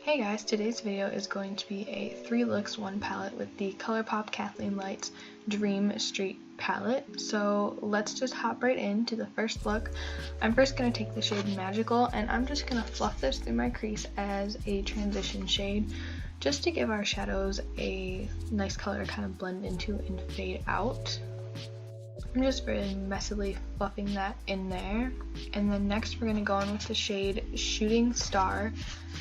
Hey guys, today's video is going to be a 3 looks 1 palette with the Colourpop KathleenLights Dream Street palette. So let's just hop right into the first look. I'm first going to take the shade Magical and I'm just going to fluff this through my crease as a transition shade just to give our shadows a nice color to kind of blend into and fade out. I'm just really messily fluffing that in there. And then next we're going to go in with the shade Shooting Star,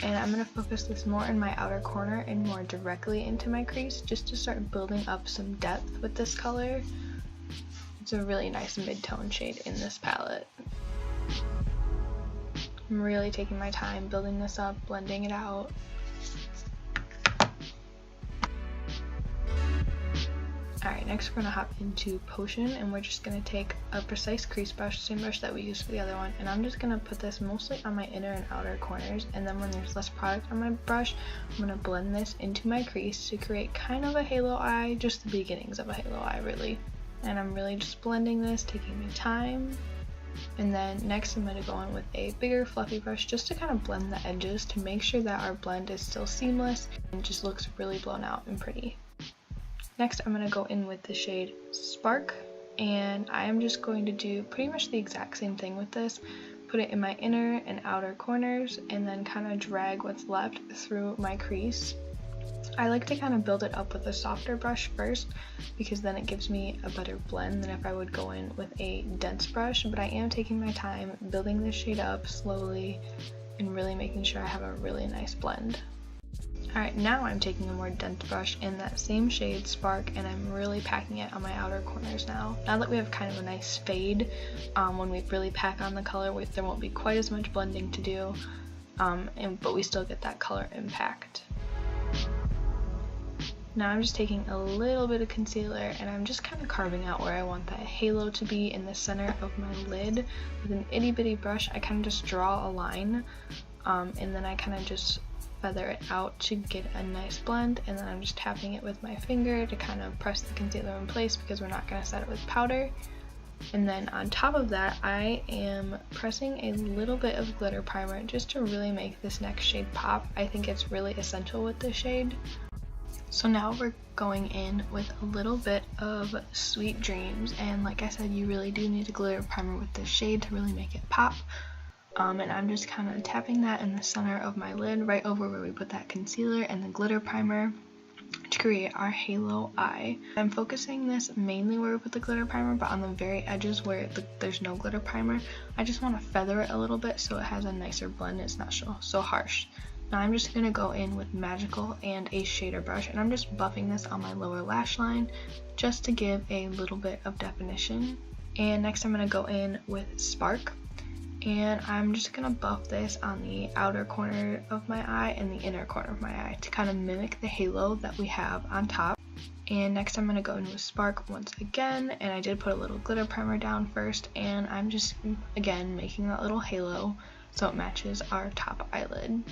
and I'm going to focus this more in my outer corner and more directly into my crease just to start building up some depth with this color. It's a really nice mid-tone shade in this palette. I'm really taking my time building this up, blending it out. Alright, next we're going to hop into Potion, and we're just going to take a precise crease brush, same brush that we used for the other one, and I'm just going to put this mostly on my inner and outer corners, and then when there's less product on my brush, I'm going to blend this into my crease to create kind of a halo eye, just the beginnings of a halo eye really. And I'm really just blending this, taking my time. And then next I'm going to go in with a bigger fluffy brush just to kind of blend the edges to make sure that our blend is still seamless and just looks really blown out and pretty. Next, I'm going to go in with the shade Spark, and I am just going to do pretty much the exact same thing with this. Put it in my inner and outer corners, and then kind of drag what's left through my crease. I like to kind of build it up with a softer brush first, because then it gives me a better blend than if I would go in with a dense brush, but I am taking my time building this shade up slowly and really making sure I have a really nice blend. Alright, now I'm taking a more dense brush in that same shade, Spark, and I'm really packing it on my outer corners now. Now that we have kind of a nice fade, when we really pack on the color, there won't be quite as much blending to do, but we still get that color impact. Now I'm just taking a little bit of concealer and I'm just kind of carving out where I want that halo to be in the center of my lid. With an itty bitty brush, I kind of just draw a line, and then I kind of just feather it out to get a nice blend, and then I'm just tapping it with my finger to kind of press the concealer in place because we're not going to set it with powder. And then on top of that, I am pressing a little bit of glitter primer just to really make this next shade pop. I think it's really essential with this shade. So now we're going in with a little bit of Sweet Dreams, and like I said, you really do need a glitter primer with this shade to really make it pop. And I'm just kind of tapping that in the center of my lid, right over where we put that concealer and the glitter primer to create our halo eye. I'm focusing this mainly where we put the glitter primer, but on the very edges where there's no glitter primer, I just want to feather it a little bit so it has a nicer blend. It's not so harsh. Now I'm just going to go in with Magical and a shader brush, and I'm just buffing this on my lower lash line just to give a little bit of definition. And next I'm going to go in with Spark, and I'm just going to buff this on the outer corner of my eye and the inner corner of my eye to kind of mimic the halo that we have on top. And next I'm going to go in with Spark once again, and I did put a little glitter primer down first, and I'm just again making that little halo so it matches our top eyelid.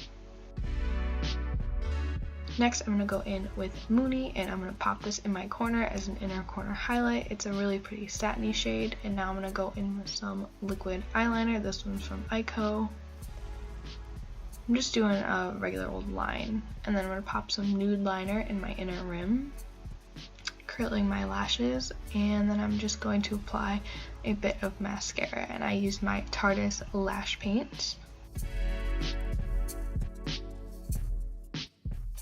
Next, I'm going to go in with Moony, and I'm going to pop this in my corner as an inner corner highlight. It's a really pretty satiny shade, and now I'm going to go in with some liquid eyeliner. This one's from Ico. I'm just doing a regular old line, and then I'm going to pop some nude liner in my inner rim, curling my lashes, and then I'm just going to apply a bit of mascara, and I used my Tarte's Lash Paint.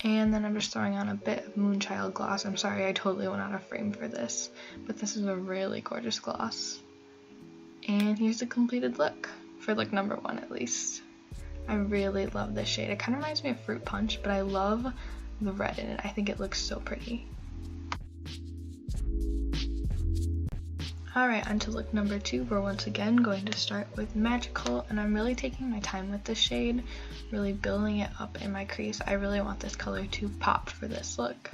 And then I'm just throwing on a bit of Moonchild gloss. I'm sorry, I totally went out of frame for this, but this is a really gorgeous gloss. And here's the completed look, for look number 1 at least. I really love this shade. It kind of reminds me of Fruit Punch, but I love the red in it. I think it looks so pretty. Alright, on to look number 2. We're once again going to start with Magical, and I'm really taking my time with this shade, really building it up in my crease. I really want this color to pop for this look.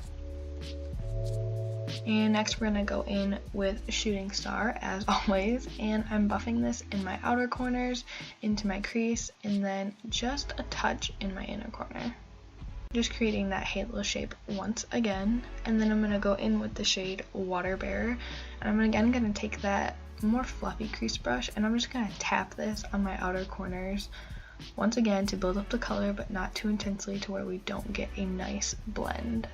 And next we're going to go in with Shooting Star, as always, and I'm buffing this in my outer corners, into my crease, and then just a touch in my inner corner. Just creating that halo shape once again, and then I'm going to go in with the shade Water Bearer, and I'm again going to take that more fluffy crease brush, and I'm just going to tap this on my outer corners once again to build up the color, but not too intensely to where we don't get a nice blend.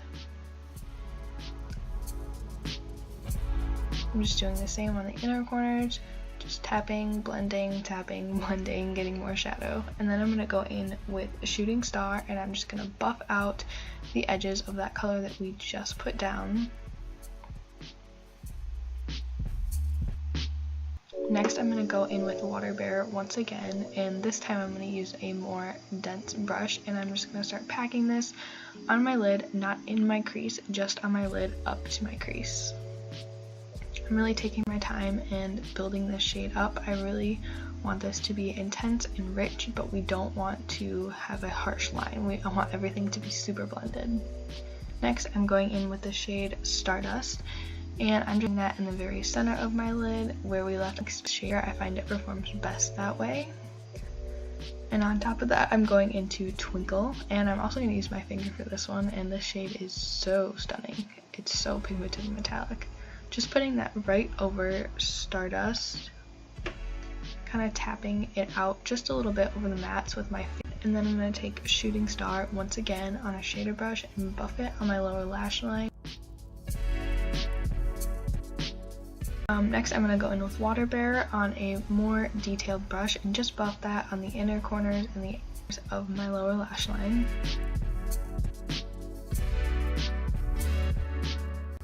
I'm just doing the same on the inner corners, just tapping, blending, getting more shadow. And then I'm going to go in with a shooting star, and I'm just going to buff out the edges of that color that we just put down. Next, I'm going to go in with Water Bear once again, and this time I'm going to use a more dense brush, and I'm just going to start packing this on my lid, not in my crease, just on my lid up to my crease. I'm really taking my time and building this shade up. I really want this to be intense and rich, but we don't want to have a harsh line. I want everything to be super blended. Next, I'm going in with the shade Stardust, and I'm doing that in the very center of my lid where we left the shade. I find it performs best that way. And on top of that, I'm going into Twinkle, and I'm also going to use my finger for this one, and this shade is so stunning. It's so pigmented and metallic. Just putting that right over Stardust, kind of tapping it out just a little bit over the mats with my finger. And then I'm going to take Shooting Star once again on a shader brush and buff it on my lower lash line. Next, I'm going to go in with Water Bear on a more detailed brush and just buff that on the inner corners and the edges of my lower lash line.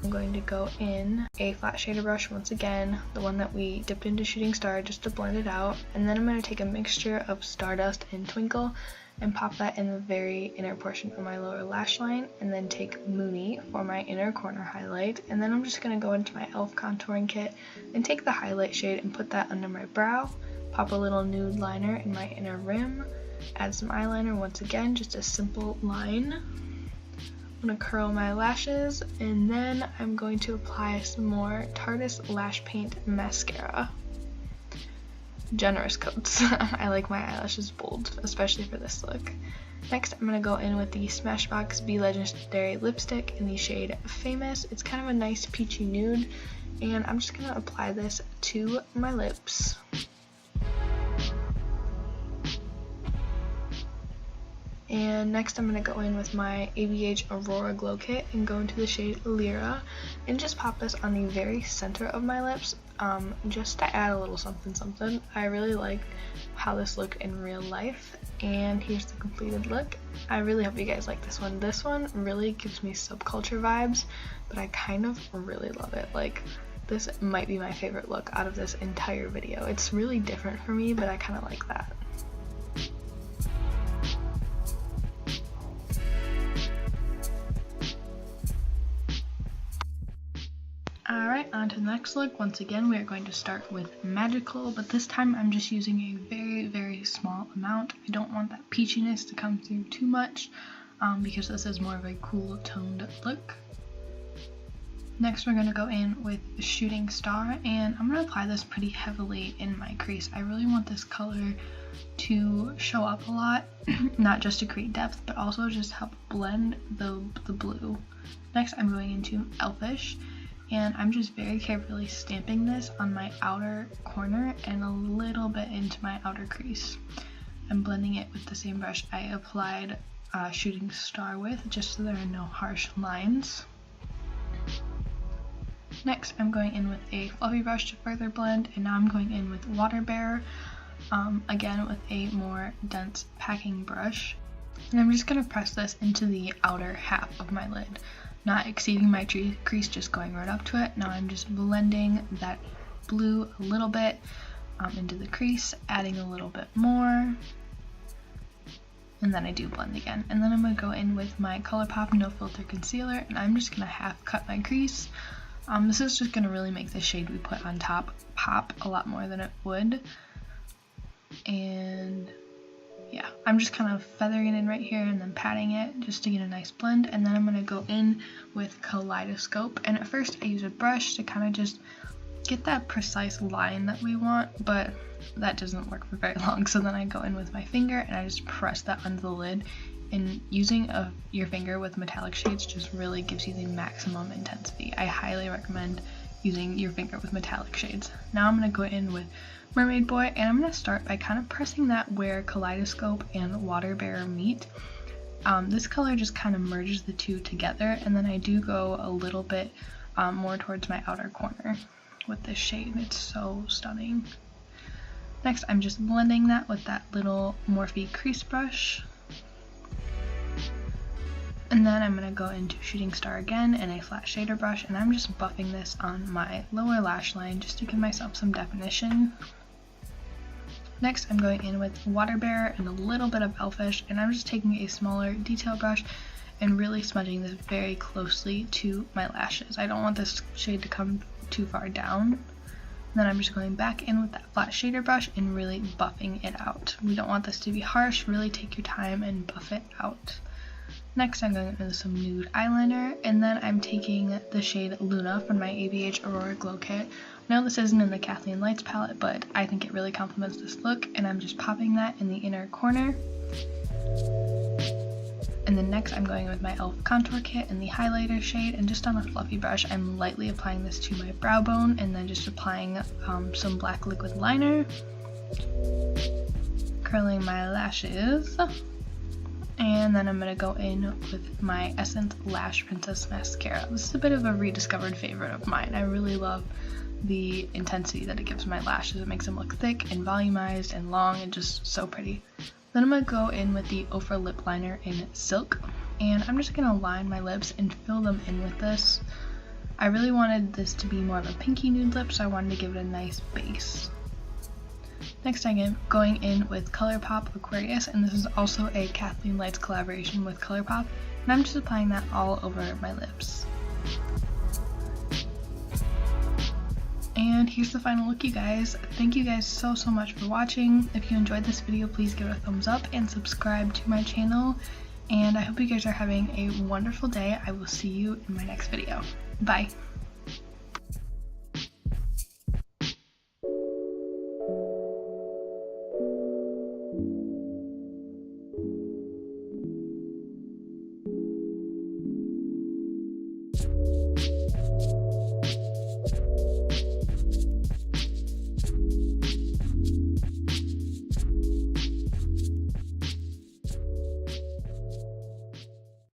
I'm going to go in a flat shader brush once again, the one that we dipped into Shooting Star, just to blend it out. And then I'm going to take a mixture of Stardust and Twinkle and pop that in the very inner portion of my lower lash line, and then take Moony for my inner corner highlight. And then I'm just going to go into my e.l.f. contouring kit and take the highlight shade and put that under my brow, pop a little nude liner in my inner rim, add some eyeliner once again, just a simple line. I'm going to curl my lashes, and then I'm going to apply some more Tarte's Lash Paint Mascara. Generous coats. I like my eyelashes bold, especially for this look. Next, I'm going to go in with the Smashbox Be Legendary lipstick in the shade Famous. It's kind of a nice peachy nude, and I'm just going to apply this to my lips. And next I'm going to go in with my ABH Aurora Glow Kit and go into the shade Lyra and just pop this on the very center of my lips, just to add a little something something. I really like how this looked in real life, and here's the completed look. I really hope you guys like this one. This one really gives me Subculture vibes, but I kind of really love it. Like, this might be my favorite look out of this entire video. It's really different for me, but I kind of like that. Alright, on to the next look. Once again, we are going to start with Magical, but this time I'm just using a very, very small amount. I don't want that peachiness to come through too much, because this is more of a cool toned look. Next, we're going to go in with Shooting Star, and I'm going to apply this pretty heavily in my crease. I really want this color to show up a lot, not just to create depth, but also just help blend the blue. Next, I'm going into Elfish, and I'm just very carefully stamping this on my outer corner and a little bit into my outer crease. I'm blending it with the same brush I applied Shooting Star with, just so there are no harsh lines. Next, I'm going in with a fluffy brush to further blend, and now I'm going in with Water Bear, again with a more dense packing brush. And I'm just going to press this into the outer half of my lid, not exceeding my crease, just going right up to it. Now I'm just blending that blue a little bit into the crease, adding a little bit more, and then I do blend again. And then I'm going to go in with my Colourpop No Filter Concealer, and I'm just going to half cut my crease. This is just going to really make the shade we put on top pop a lot more than it would. And yeah, I'm just kind of feathering it in right here and then patting it just to get a nice blend. And then I'm going to go in with Kaleidoscope, and at first I use a brush to kind of just get that precise line that we want, but that doesn't work for very long. So then I go in with my finger and I just press that under the lid, and using your finger with metallic shades just really gives you the maximum intensity. I highly recommend using your finger with metallic shades. Now I'm going to go in with Mermaid Boy, and I'm going to start by kind of pressing that where Kaleidoscope and Water Bearer meet. This color just kind of merges the two together, and then I do go a little bit more towards my outer corner with this shade. It's so stunning. Next, I'm just blending that with that little Morphe crease brush. And then I'm going to go into Shooting Star again and a flat shader brush, and I'm just buffing this on my lower lash line just to give myself some definition. Next, I'm going in with Water Bearer and a little bit of Elfish, and I'm just taking a smaller detail brush and really smudging this very closely to my lashes. I don't want this shade to come too far down. And then I'm just going back in with that flat shader brush and really buffing it out. We don't want this to be harsh, really take your time and buff it out. Next, I'm going in with some nude eyeliner, and then I'm taking the shade Luna from my ABH Aurora Glow Kit. I know this isn't in the KathleenLights palette, but I think it really complements this look, and I'm just popping that in the inner corner. And then next, I'm going with my e.l.f. contour kit in the highlighter shade, and just on a fluffy brush, I'm lightly applying this to my brow bone, and then just applying some black liquid liner, curling my lashes. And then I'm going to go in with my Essence Lash Princess Mascara. This is a bit of a rediscovered favorite of mine. I really love the intensity that it gives my lashes. It makes them look thick and volumized and long and just so pretty. Then I'm going to go in with the Ofra Lip Liner in Silk. And I'm just going to line my lips and fill them in with this. I really wanted this to be more of a pinky nude lip, so I wanted to give it a nice base. Next, I'm going in with Colourpop Aquarius, and this is also a KathleenLights collaboration with Colourpop, and I'm just applying that all over my lips. And here's the final look, you guys. Thank you guys so much for watching. If you enjoyed this video, please give it a thumbs up and subscribe to my channel, and I hope you guys are having a wonderful day. I will see you in my next video. Bye!